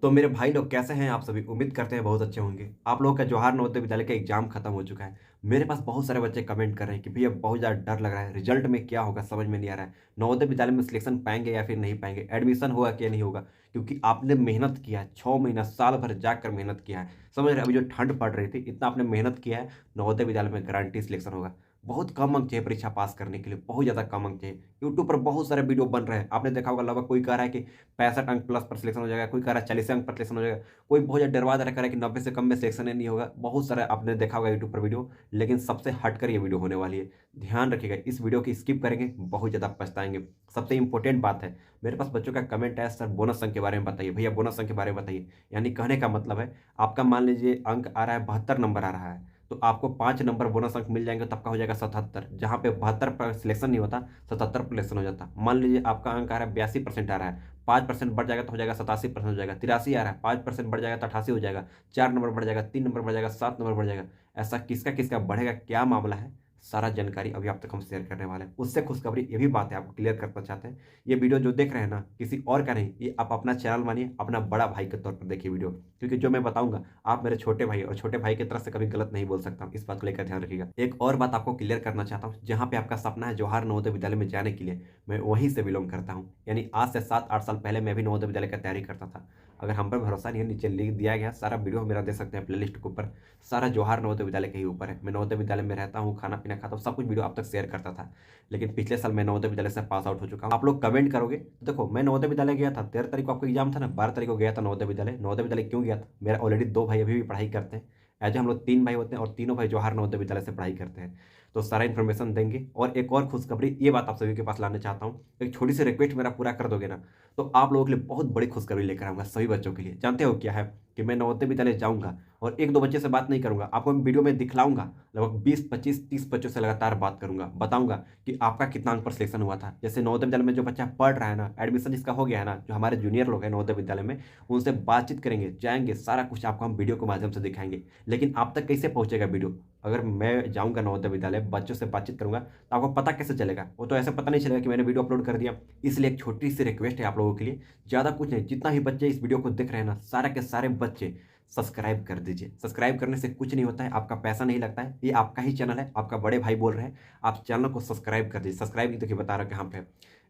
तो मेरे भाई लोग कैसे हैं आप सभी? उम्मीद करते हैं बहुत अच्छे होंगे। आप लोगों का जवाहर नवोदय विद्यालय का एग्जाम खत्म हो चुका है। मेरे पास बहुत सारे बच्चे कमेंट कर रहे हैं कि भैया बहुत ज़्यादा डर लग रहा है, रिजल्ट में क्या होगा समझ में नहीं आ रहा है। नवोदय विद्यालय में सिलेक्शन पाएंगे या फिर नहीं पाएंगे, एडमिशन होगा क्या नहीं होगा। क्योंकि आपने मेहनत किया है, 6 महीना साल भर जाकर मेहनत किया है। समझ रहे हैं? अभी जो ठंड पड़ रही थी, इतना आपने मेहनत किया है, नवोदय विद्यालय में गारंटी सिलेक्शन होगा। बहुत कम अंक चाहिए परीक्षा पास करने के लिए, बहुत ज़्यादा कम अंक चाहिए। यूट्यूब पर बहुत सारे वीडियो बन रहे हैं, आपने देखा होगा। लगभग कोई कह रहा है कि 65 अंक प्लस पर सिलेक्शन हो जाएगा, कोई कह रहा है 40 अंक पर सिलेक्शन हो जाएगा, कोई बहुत ज़्यादा डरवा दे रहा है कि 90 से कम में सिलेक्शन ही नहीं होगा। बहुत सारा आपने देखा होगा यूट्यूब पर वीडियो, लेकिन सबसे हटकर ये वीडियो होने वाली है। ध्यान रखिएगा, इस वीडियो की स्किप करेंगे बहुत ज़्यादा पछताएंगे। सबसे इंपॉर्टेंट बात है, मेरे पास बच्चों का कमेंट है, सर बोनस अंक के बारे में बताइए, भैया बोनस अंक के बारे में बताइए। यानी कहने का मतलब है, आपका मान लीजिए अंक आ रहा है 72 नंबर आ रहा है, तो आपको 5 नंबर बोनस अंक मिल जाएंगे, तो आपका हो जाएगा 77। जहाँ पे 72 पर सिलेक्शन नहीं होता, 77 पर सिलेक्शन हो जाता। मान लीजिए आपका अंक आ रहा है 82% आ रहा है, 5% बढ़ जाएगा तो हो जाएगा 87% हो जाएगा। 83 आ रहा है, 5% बढ़ जाएगा तो 88 हो जाएगा। 4 नंबर बढ़ जाएगा, 3 नंबर बढ़ जाएगा, 7 नंबर बढ़ जाएगा। ऐसा किसका किसका बढ़ेगा, क्या मामला है, सारा जानकारी अभी आप तक हम शेयर करने वाले हैं। उससे खुशखबरी ये भी बात है, आपको क्लियर करना चाहते हैं। ये वीडियो जो देख रहे हैं ना, किसी और का नहीं, ये आप अपना चैनल मानिए, अपना बड़ा भाई के तौर पर देखिए वीडियो। क्योंकि जो मैं बताऊंगा, आप मेरे छोटे भाई, और छोटे भाई की तरफ से कभी गलत नहीं बोल सकता हूं। इस बात को लेकर ध्यान रखिएगा। एक और बात आपको क्लियर करना चाहता हूं, जहां पे आपका सपना है जवाहर नवोदय विद्यालय में जाने के लिए, मैं वहीं से बिलोंग करता हूं। यानी आज से 7-8 साल पहले मैं भी नवोदय विद्यालय की तैयारी करता था। अगर हम पर भरोसा नहीं है, नीचे लिंक दिया गया, सारा वीडियो मेरा दे सकते हैं प्लेलिस्ट के ऊपर। सारा जवाहर नवोदय विद्यालय के ही ऊपर है। मैं नवोदय विद्यालय में रहता हूँ, खाना पीना खाता हूँ, सब कुछ वीडियो आप तक शेयर करता था। लेकिन पिछले साल मैं नवोदय विद्यालय से पास आउट हो चुका हूँ। आप लोग कमेंट करोगे तो देखो, मैं नवोदय विद्यालय गया था, 13 तारीख को आपको एग्जाम था ना, 12 तारीख को गया था नवोदय विद्यालय। नवोदय विद्यालय क्यों गया था, मेरा ऑलरेडी 2 भाई अभी भी पढ़ाई करते हैं। एज हम लोग 3 भाई होते हैं, और तीनों भाई जवाहर नवोदय विद्यालय से पढ़ाई करते हैं। तो सारा इन्फॉर्मेशन देंगे। और एक और खुशखबरी, ये बात आप सभी के पास लाना चाहता हूँ, एक छोटी सी रिक्वेस्ट मेरा पूरा कर दोगे ना, तो आप लोगों के लिए बहुत बड़ी खुशखबरी लेकर आऊंगा सभी बच्चों के लिए। जानते हो क्या है, कि मैं नवोदय विद्यालय जाऊंगा और 1-2 बच्चे से बात नहीं करूंगा, आपको मैं वीडियो में दिखलाऊंगा। लगभग 20-25-30 बच्चों से लगातार बात करूंगा, बताऊंगा कि आपका कितना अंक पर सिलेक्शन हुआ था। जैसे नवोदय विद्यालय में जो बच्चा पढ़ रहा है ना, एडमिशन जिसका हो गया है ना, जो हमारे जूनियर लोग हैं नवोदय विद्यालय में, उनसे बातचीत करेंगे, जाएंगे, सारा कुछ आपको हम वीडियो के माध्यम से दिखाएंगे। लेकिन आप तक कैसे पहुंचेगा वीडियो? अगर मैं जाऊंगा नवोदय विद्यालय, बच्चों से बातचीत करूंगा, तो आपको पता कैसे चलेगा? वो तो ऐसे पता नहीं चलेगा कि मैंने वीडियो अपलोड कर दिया। इसलिए एक छोटी सी रिक्वेस्ट है आप लोगों के लिए, ज़्यादा कुछ नहीं, जितना भी बच्चे इस वीडियो को देख रहे हैं ना, सारे के सारे बच्चे सब्सक्राइब कर दीजिए। सब्सक्राइब करने से कुछ नहीं होता है, आपका पैसा नहीं लगता है, ये आपका ही चैनल है, आपका बड़े भाई बोल रहे हैं। आप चैनल को सब्सक्राइब कर दीजिए। सब्सक्राइब नहीं तो कि बता रहा कहाँ पे,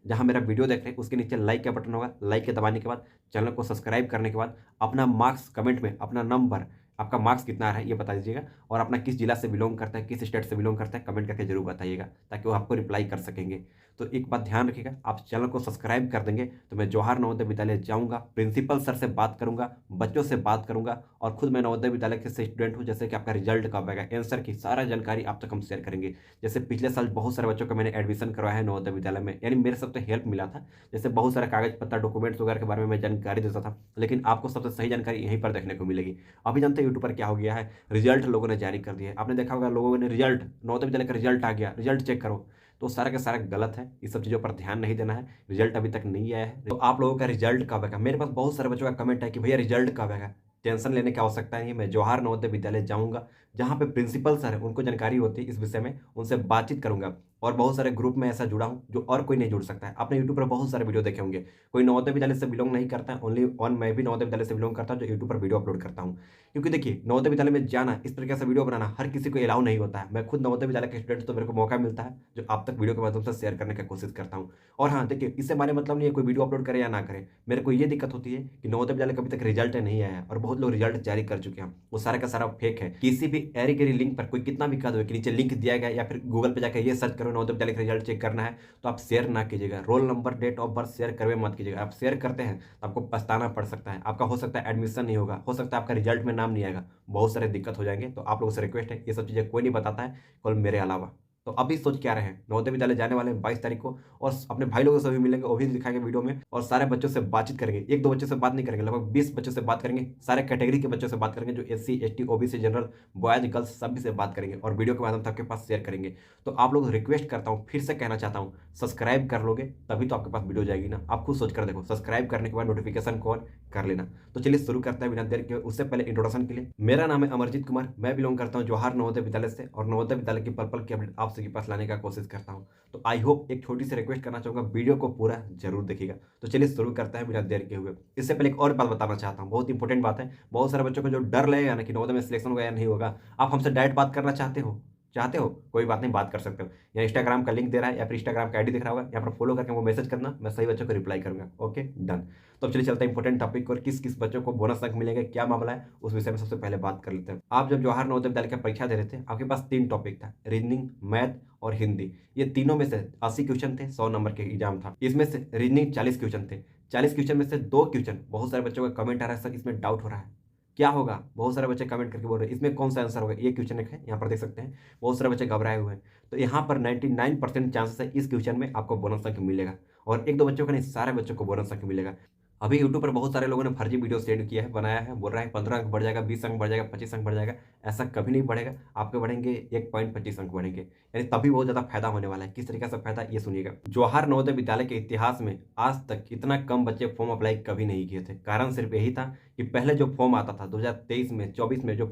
जहाँ मेरा वीडियो देख रहे हैं उसके नीचे लाइक का बटन होगा, लाइक के दबाने के बाद, चैनल को सब्सक्राइब करने के बाद, अपना मार्क्स कमेंट में, अपना नंबर, आपका मार्क्स कितना आ रहा है ये बता दीजिएगा। और अपना किस जिला से बिलोंग करता है, किस स्टेट से बिलोंग करता है, कमेंट करके जरूर बताइएगा, ताकि वो आपको रिप्लाई कर सकेंगे। तो एक बात ध्यान रखिएगा, आप चैनल को सब्सक्राइब कर देंगे तो मैं जवाहर नवोदय विद्यालय जाऊंगा, प्रिंसिपल सर से बात करूंगा, बच्चों से बात करूंगा, और खुद मैं नवोदय विद्यालय के स्टूडेंट हूं। जैसे कि आपका रिजल्ट कब आएगा, आंसर की सारा जानकारी आप तक हम शेयर करेंगे। जैसे पिछले साल बहुत सारे बच्चों का मैंने एडमिशन करवाया है नवोदय विद्यालय में, यानी मेरे सबसे हेल्प मिला था। जैसे बहुत सारे कागज पत्तर, डॉक्यूमेंट्स वगैरह के बारे में मैं जानकारी देता था, लेकिन आपको सबसे सही जानकारी यहीं पर देखने को मिलेगी। अभी जानते हैं यूट्यूब पर क्या हो गया है, रिजल्ट लोगों ने जारी कर दिया है। आपने देखा होगा, लोगों ने रिजल्ट, नवोदय विद्यालय का रिजल्ट आ गया, रिजल्ट चेक करो। तो सारा का सारा गलत है, इस सब चीज़ों पर ध्यान नहीं देना है। रिजल्ट अभी तक नहीं आया है, तो आप लोगों का रिजल्ट कब आएगा? मेरे पास बहुत सारे बच्चों का कमेंट है कि भैया रिजल्ट कब आएगा। टेंशन लेने की आवश्यकता नहीं है, मैं जवाहर नवोदय विद्यालय जाऊंगा, जहाँ पे प्रिंसिपल सर है, उनको जानकारी होती है इस विषय में, उनसे बातचीत करूंगा। और बहुत सारे ग्रुप में ऐसा जुड़ा हूँ जो और कोई नहीं जुड़ सकता है। आपने यूट्यूब पर बहुत सारे वीडियो देखे होंगे, कोई नवोदय विद्यालय से बिलोंग नहीं करता है, ओनली ऑन मैं भी नवोदय विद्यालय से बिलोंग करता हूँ, जो यूट्यूब पर वीडियो अपलोड करता हूँ। क्योंकि देखिए, नवोदय विद्यालय में जाना, इस तरीके से वीडियो बनाना हर किसी को अलाउ नहीं होता है। मैं खुद नवोदय विद्यालय का स्टूडेंट, तो मेरे को मौका मिलता है जो आप तक वीडियो के माध्यम से शेयर करने की कोशिश करता हूँ। और हाँ देखिए, इससे हमारे मतलब नहीं है कोई वीडियो अपलोड करे या ना करे, मेरे को ये दिक्कत होती है कि नवोदय विद्यालय का अभी तक रिजल्ट नहीं आया है, और बहुत लोग रिजल्ट जारी कर चुके हैं, वो सारा का सारा फेक है। किसी भी एरी गेरी लिंक पर कोई कितना भी कह दो कि नीचे लिंक दिया गया, या फिर गूगल पे जाकर ये सर्च करो नवोदय विद्यालय का रिजल्ट चेक करना है, तो आप शेयर ना कीजिएगा। Roll number, date of birth share करवे मत कीजिएगा। आप शेयर करते हैं तो आपको पछताना पड़ सकता है, आपका हो सकता है एडमिशन नहीं होगा, हो सकता है आपका रिजल्ट में नाम नहीं आएगा, बहुत सारे दिक्कत हो जाएंगे। तो आप लोगों से रिक्वेस्ट है, ये सब चीज़ें कोई नहीं बताता है, केवल मेरे अलावा। तो अभी सोच क्या रहे हैं, नवोदय विद्यालय जाने वाले हैं 22 तारीख को, और अपने भाई लोगों से भी मिलेंगे, वो भी दिखाएंगे वीडियो में, और सारे बच्चों से बातचीत करेंगे। 1-2 बच्चों से बात नहीं करेंगे, लगभग 20 बच्चों से बात करेंगे, सारे कैटेगरी के बच्चों से बात करेंगे, जो SC ST OBC general, boys girls सभी से बात करेंगे, और वीडियो के माध्यम से आपके पास शेयर करेंगे। तो आप लोग रिक्वेस्ट करता हूँ, फिर से कहना चाहता हूँ, सब्सक्राइब कर लोगे तभी तो आपके पास वीडियो जाएगी ना। आप खुद सोच कर देखो, सब्सक्राइब करने के बाद नोटिफिकेशन को ऑन कर लेना। तो चलिए शुरू करते हैं बिना देर के। उससे पहले इंट्रोडक्शन के लिए, मेरा नाम है अमरजीत कुमार, मैं बिलोंग करता हूँ जवाहर नवोदय विद्यालय से, और नवोदय विद्यालय की पल पल की अपडेट आप सबके पास लाने का कोशिश करता हूँ। तो आई होप, एक छोटी सी रिक्वेस्ट करना चाहूँगा, वीडियो को पूरा जरूर देखिएगा। तो चलिए शुरू करते हैं बिना देर के हुए। इससे पहले एक और बात बताना चाहता हूँ, बहुत इंपॉर्टेंट बात है। बहुत सारे बच्चों को जो डर लगेगा ना कि नवोदय में सिलेक्शन होगा या नहीं होगा, आप हमसे डायरेक्ट बात करना चाहते हो, कोई बात नहीं, बात कर सकते हो। या इंस्टाग्राम का लिंक दे रहा है या फिर इंस्टाग्राम का आईडी दिख रहा होगा, यहाँ पर फॉलो करके वो मैसेज करना, मैं सही बच्चों को रिप्लाई करूंगा। Okay, done. तो अब चलिए चलते हैं इंपॉर्टेंट टॉपिक और किस किस बच्चों को बोनस अंक मिलेंगे, क्या मामला है, उस विषय में सबसे पहले बात कर लेते हैं। आप जब जवाहर नवोदय विद्यालय की परीक्षा दे रहे थे, आपके पास 3 टॉपिक था, रीजनिंग, मैथ और हिंदी। ये तीनों में से 80 क्वेश्चन थे, 100 नंबर के एग्जाम था। इसमें से रीजनिंग 40 क्वेश्चन थे। 40 क्वेश्चन में से 2 क्वेश्चन, बहुत सारे बच्चों का कमेंट आ रहा है सर इसमें डाउट हो रहा है, क्या होगा। बहुत सारे बच्चे कमेंट करके बोल रहे हैं इसमें कौन सा आंसर होगा। ये क्वेश्चन एक है, यहाँ पर देख सकते हैं बहुत सारे बच्चे घबराए हुए हैं। तो यहाँ पर 99% चांसेस है इस क्वेश्चन में आपको बोनस अंक मिलेगा। और एक दो बच्चों का नहीं, सारे बच्चों को बोनस अंक मिलेगा। अभी यूट्यूब पर बहुत सारे लोगों ने फर्जी वीडियो सेंड किया है, बनाया है, बोल रहा है 15 अंक बढ़ जाएगा, 20 अंक बढ़ जाएगा, 25 अंक बढ़ जाएगा। ऐसा कभी नहीं बढ़ेगा, आपके बढ़ेंगे 1.25 अंक बढ़ेंगे, यानी तभी बहुत ज़्यादा फायदा होने वाला है। किस तरीके से फायदा, ये सुनिएगा। जवाहर नवोदय विद्यालय के इतिहास में आज तक इतना कम बच्चे फॉर्म अप्लाई कभी नहीं किए थे। कारण सिर्फ यही था कि पहले जो फॉर्म आता था 2023 में, 24 में, जो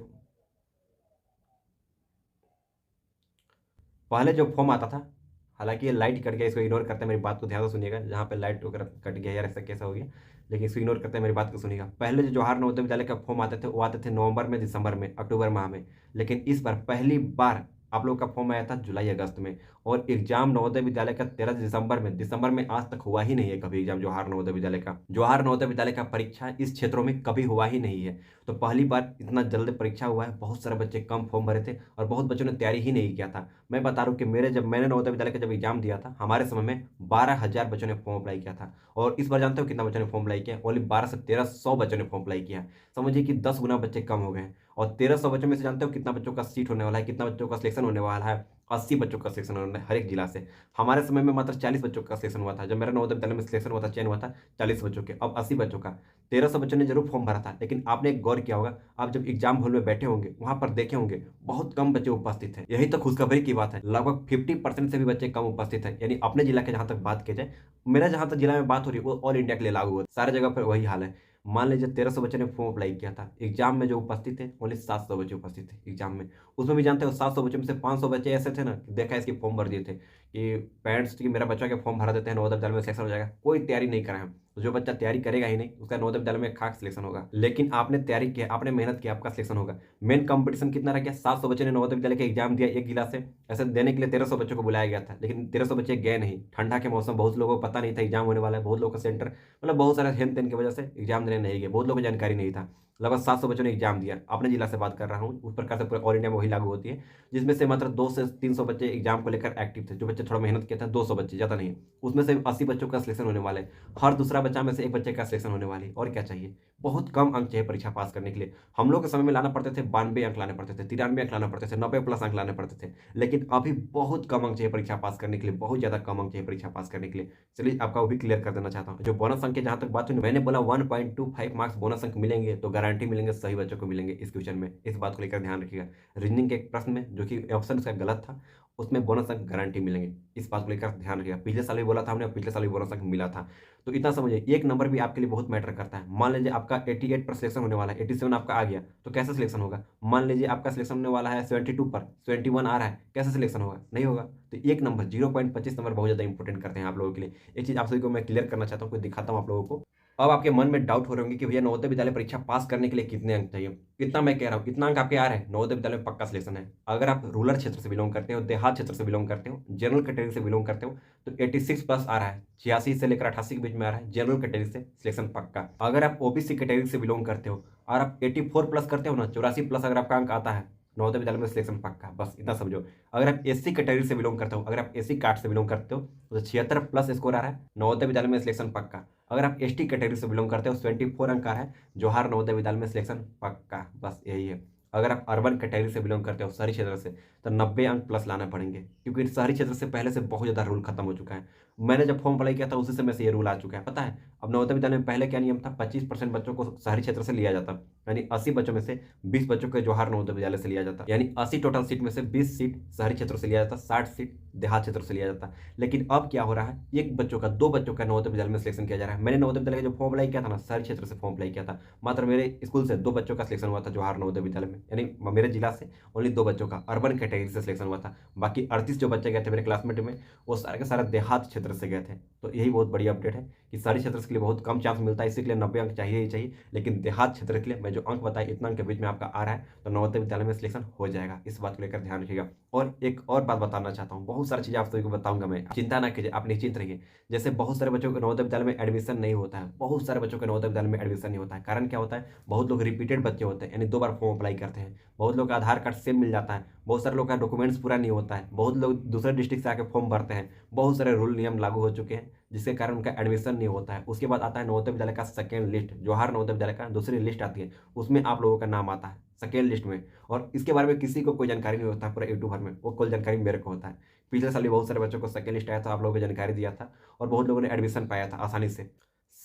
पहले जो फॉर्म आता था, हालांकि ये लाइट कट गया, इसको इग्नोर करते हैं, मेरी बात को ध्यान से सुनिएगा। जहाँ पे लाइट वगैरह कट गया यार, ऐसा कैसा हो गया, लेकिन इसको इग्नोर करते हैं, मेरी बात को सुनिएगा। पहले जो जवाहर नवोदय विद्यालय का फॉर्म आते थे, वो आते थे नवंबर में, दिसंबर में, अक्टूबर माह में। लेकिन इस बार पहली बार आप लोग का फॉर्म आया था जुलाई अगस्त में। और एग्जाम नवोदय विद्यालय का 13 दिसंबर में। दिसंबर में आज तक हुआ ही नहीं है कभी एग्जाम जवाहर नवोदय विद्यालय का। जवाहर नवोदय विद्यालय का परीक्षा इस क्षेत्रों में कभी हुआ ही नहीं है। तो पहली बार इतना जल्द परीक्षा हुआ है। बहुत सारे बच्चे कम फॉर्म भरे थे और बहुत बच्चों ने तैयारी ही नहीं किया था। मैं बता रहा हूँ कि मैंने नवोदय विद्यालय का जब एग्जाम दिया था, हमारे समय में 12,000 बच्चों ने फॉर्म अप्लाई किया था। और इस बार जानते हो कितना बच्चों ने फॉर्म अप्लाई किया? ओनली 12 से 1300 बच्चों ने फॉर्म अप्लाई किया। समझिए कि 10 गुना बच्चे कम हो गए हैं। और 1300 बच्चों में से जानते हो कितना बच्चों का सीट होने वाला है, कितना बच्चों का सिलेक्शन होने वाला है? 80 बच्चों का सिलेक्शन होने वाला है हर एक जिला से। हमारे समय में मात्र 40 बच्चों का सिलेक्शन हुआ था। जब मेरा नवोदय विद्यालय में सिलेक्शन हुआ था, चयन हुआ था 40 बच्चों के, अब 80 बच्चों का। 1300 बच्चों ने जरूर फॉर्म भरा था, लेकिन आपने एक गौर किया होगा, आप जब एग्जाम हॉल में बैठे होंगे, वहां पर देखे होंगे बहुत कम बच्चे उपस्थित हैं। यही तो खुशखबरी की बात है, लगभग 50% से भी बच्चे कम उपस्थित हैं। यानी अपने जिला के जहां तक बात की जाए, मेरा जहां तक जिला में बात हो रही है वो ऑल इंडिया के लिए लागू है, सारे जगह पर वही हाल है। मान लीजिए 1300 बच्चों ने फॉर्म अप्लाई किया था, एग्जाम में जो उपस्थित थे ओनली 700 बच्चे उपस्थित थे एग्जाम में। उसमें भी जानते हो 700 बच्चों में से 500 बच्चे ऐसे थे ना कि देखा इसके फॉर्म भर दिए थे कि पेरेंट्स कि मेरा बच्चा के फॉर्म भरा देते हैं, नवोदय विद्यालय में सिलेक्शन हो जाएगा। कोई तैयारी नहीं करा है, तो जो बच्चा तैयारी करेगा ही नहीं, उसका नवोदय विद्यालय में खाक सिलेक्शन होगा। लेकिन आपने तैयारी किया, आपने मेहनत किया, आपका सिलेक्शन होगा। मेन कंपटीशन कितना रह गया? 700 बच्चे ने नवोदय विद्यालय का एग्जाम दिया एक जिला से। ऐसे देने के लिए 1300 बच्चों को बुलाया गया था, लेकिन 1300 बच्चे गए नहीं। ठंडा के मौसम, बहुत लोगों को पता नहीं था एग्जाम होने वाला है, बहुत लोगों का सेंटर, मतलब बहुत सारे हेन तेन की वजह से एग्जाम देने नहीं गए, बहुत लोगों को जानकारी नहीं था। लगभग 700 बच्चों ने एग्जाम दिया। अपने जिला से बात कर रहा हूँ, उस प्रकार से पूरे ऑल इंडिया में वही लागू होती है। जिसमें से मात्र 200 से 300 बच्चे एग्जाम को लेकर एक्टिव थे, जो बच्चे थोड़ा मेहनत किए थे, 200 बच्चे, ज़्यादा नहीं। उसमें से 80 बच्चों का सिलेक्शन होने वाले। हर दूसरा बच्चा में से एक बच्चे का सिलेक्शन होने वाली। और क्या चाहिए? बहुत कम अंक चाहिए परीक्षा पास करने के लिए। हम लोग के समय में लाना पड़ते थे 92 अंक लाने पड़ते थे, 93 अंक लाना पड़ते थे, 90 प्लस अंक लाने पड़ते थे। लेकिन अभी बहुत कम अंक चाहिए परीक्षा पास करने के लिए, बहुत ज़्यादा कम अंक चाहिए परीक्षा पास करने के लिए। चलिए आपका वो भी क्लियर कर देना चाहता हूँ। जो बोनस अंक की जहाँ तक बात हुई, मैंने बोला 1.25 मार्क्स बोनस अंक मिलेंगे, तो गारंटी मिलेंगे सही बच्चों को मिलेंगे इस क्वेश्चन में। इस बात को लेकर ध्यान रखिएगा। रीजनिंग के एक प्रश्न में, जो कि ऑप्शन उसका गलत था, उसमें बोनस अंक गारंटी मिलेंगे, इस बात को लेकर ध्यान रखिएगा। पिछले साल भी बोला था हमने, पिछले साल भी बोनस अंक मिला था। तो इतना समझिए, एक नंबर भी आपके लिए बहुत मैटर करता है। मान लीजिए आपका 88 पर सिलेक्शन होने वाला है, 87 आपका आ गया, तो कैसे सिलेक्शन होगा? मान लीजिए आपका सिलेक्शन होने वाला है 72 पर, 71 आ रहा है, कैसे सिलेक्शन होगा? नहीं होगा। तो एक नंबर 0.25 नंबर बहुत ज़्यादा इंपॉर्टेंट करते हैं आप लोगों के लिए। एक चीज़ आप सभी को मैं क्लियर करना चाहता हूँ, कोई दिखाता हूँ आप लोगों को। अब आपके मन में डाउट हो रहे होंगे कि भैया नवोदय विद्यालय परीक्षा पास करने के लिए कितने अंक चाहिए? कितना मैं कह रहा हूँ, कितना अंक आपके आ रहे हैं, नवोदय विद्यालय में पक्का सिलेक्शन है। अगर आप रूरल क्षेत्र से बिलोंग करते हो, देहात क्षेत्र से बिलोंग करते हो, जनरल कैटेगरी से बिलोंग करते हो, तो 86 प्लस आ रहा है, 86 से लेकर 88 के बीच में आ रहा है, जनरल कैटेगरी से सिलेक्शन पक्का। अगर आप ओबीसी कैटेगरी से बिलोंग करते हो और आप 84 प्लस करते हो ना, 84 प्लस अगर आपका अंक आता है, नवोदय विद्यालय में सिलेक्शन पक्का। बस इतना समझो। अगर आप एससी कैटेगरी से बिलोंग करते हो, अगर आप एससी कास्ट से बिलोंग करते हो, तो 76 प्लस स्कोर आ रहा है, नवोदय विद्यालय में सिलेक्शन पक्का। अगर आप एसटी कैटेगरी से बिलोंग करते हो, 74 अंक आ रहा है, जवाहर नवोदय विद्यालय में सिलेक्शन पक्का। बस यही है। अगर आप अर्बन कैटेगरी से बिलोंग करते हो, शहरी क्षेत्र से, तो 90 अंक प्लस लाना पड़ेंगे, क्योंकि शहरी क्षेत्र से पहले से बहुत ज़्यादा रूल खत्म हो चुका है। मैंने जब फॉर्म अप्लाई किया था उसी समय से ये रूल आ चुका है, पता है? अब नवोदय विद्यालय में पहले क्या नियम था, 25% बच्चों को शहरी क्षेत्र से लिया जाता, यानी 80 बच्चों में से 20 बच्चों को जवाहर नवोदय विद्यालय से लिया जाता, यानी 80 टोटल सीट में से 20 सीट शहरी क्षेत्र से लिया जाता, 60 सीट देहात क्षेत्र से लिया जाता। लेकिन अब क्या हो रहा है, एक बच्चों का, 2 बच्चों का नवोदय विद्यालय में सिलेक्शन किया जा रहा है। मैंने नवोदय विद्यालय का जो फॉर्म अप्लाई किया था ना, शहरी क्षेत्र से फॉर्म अप्लाई किया था, मात्र मेरे स्कूल से 2 बच्चों का सिलेक्शन हुआ था जवाहर नवोदय विद्यालय में, यानी मेरे जिला से ओनली 2 बच्चों का अर्बन कैटेगरी से सिलेक्शन हुआ था। बाकी 38 जो बच्चे गए थे मेरे क्लासमेट में, वो सारे के सारे देहात क्षेत्र से गए थे। तो यही बहुत बड़ी अपडेट है कि शहरी क्षेत्र के लिए बहुत कम चांस मिलता है, इसी के लिए 90 अंक चाहिए ही चाहिए। लेकिन देहात क्षेत्र के लिए मैं जो अंक बताया, इतना अंक के बीच में आपका आ रहा है तो नवोदय विद्यालय में सिलेक्शन हो जाएगा। इस बात को लेकर ध्यान रखिएगा। और एक और बात बताना चाहता हूँ, बहुत सारी चीज़ें आप सभी को बताऊंगा मैं, चिंता ना कीजिए, आप निश्चिंत रहिए। जैसे बहुत सारे बच्चों को नवोदय विद्यालय में एडमिशन नहीं होता है, बहुत सारे बच्चों को नवोदय विद्यालय में एडमिशन नहीं होता है। कारण क्या होता है, बहुत लोग रिपीटेड बच्चे होते हैं, यानी 2 बार फॉर्म अप्लाई करते हैं। बहुत लोग का आधार कार्ड सेम मिल जाता है, बहुत सारे लोग का डॉक्यूमेंट्स पूरा नहीं होता है, बहुत लोग दूसरे डिस्ट्रिक्ट से आके फॉर्म भरते हैं। बहुत सारे रूल नियम लागू हो चुके हैं जिसके कारण उनका एडमिशन नहीं होता है। उसके बाद आता है नवोदय विद्यालय का सेकेंड लिस्ट, जवाहर नवोदय विद्यालय का दूसरी लिस्ट आती है, उसमें आप लोगों का नाम आता है सेकेंड लिस्ट में। और इसके बारे में किसी को कोई जानकारी नहीं होता है पूरा यूट्यूब भर में, वो कुल जानकारी मेरे को होता है। पिछले साल भी बहुत सारे बच्चों को सेकेंड लिस्ट आया था, आप लोगों को जानकारी दिया था, और बहुत लोगों ने एडमिशन पाया था आसानी से।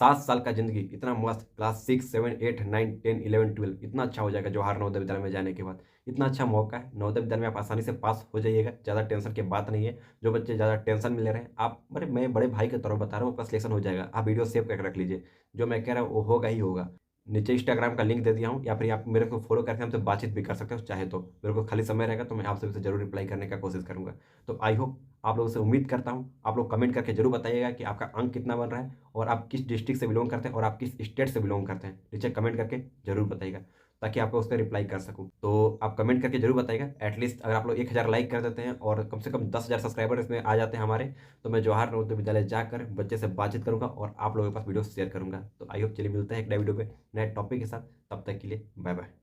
7 साल का जिंदगी इतना मस्त, क्लास 6, 7, 8, 9, 10, 11, 12 इतना अच्छा हो जाएगा जवाहर नवोदय विद्यालय में जाने के बाद। इतना अच्छा मौका है, नवोदय विद्यालय में आप आसानी से पास हो जाइएगा, ज़्यादा टेंशन की बात नहीं है। जो बच्चे ज़्यादा टेंशन में ले रहे हैं, आप अरे मैं बड़े भाई के तौर पर बता रहा हूँ, आपका सिलेक्शन हो जाएगा। आप वीडियो सेव करके रख लीजिए, जो मैं कह रहा हूँ वो होगा ही होगा। नीचे इंस्टाग्राम का लिंक दे दिया हूँ, या फिर आप मेरे को फॉलो करके हमसे बातचीत भी कर सकते हो चाहे तो। मेरे को खाली समय रहेगा तो मैं आप सभी से जरूर रिप्लाई करने का कोशिश करूंगा। तो आई होप, आप लोगों से उम्मीद करता हूँ आप लोग कमेंट करके जरूर बताइएगा कि आपका अंक कितना बन रहा है, और आप किस डिस्ट्रिक्ट से बिलोंग करते हैं, और आप किस स्टेट से बिलोंग करते हैं, नीचे कमेंट करके जरूर बताइएगा, ताकि आपको उस पर रिप्लाई कर सकूं। तो आप कमेंट करके जरूर बताइएगा। एटलीस्ट अगर आप लोग 1000 लाइक कर देते हैं और कम से कम 10,000 सब्सक्राइबर इसमें आ जाते हैं हमारे, तो मैं जवाहर नवोदय विद्यालय जाकर बच्चे से बातचीत करूंगा और आप लोगों के पास वीडियो शेयर करूंगा। तो आई होप, चलिए मिलते हैं एक नए वीडियो पे नए टॉपिक के साथ। तब तक के लिए बाय बाय।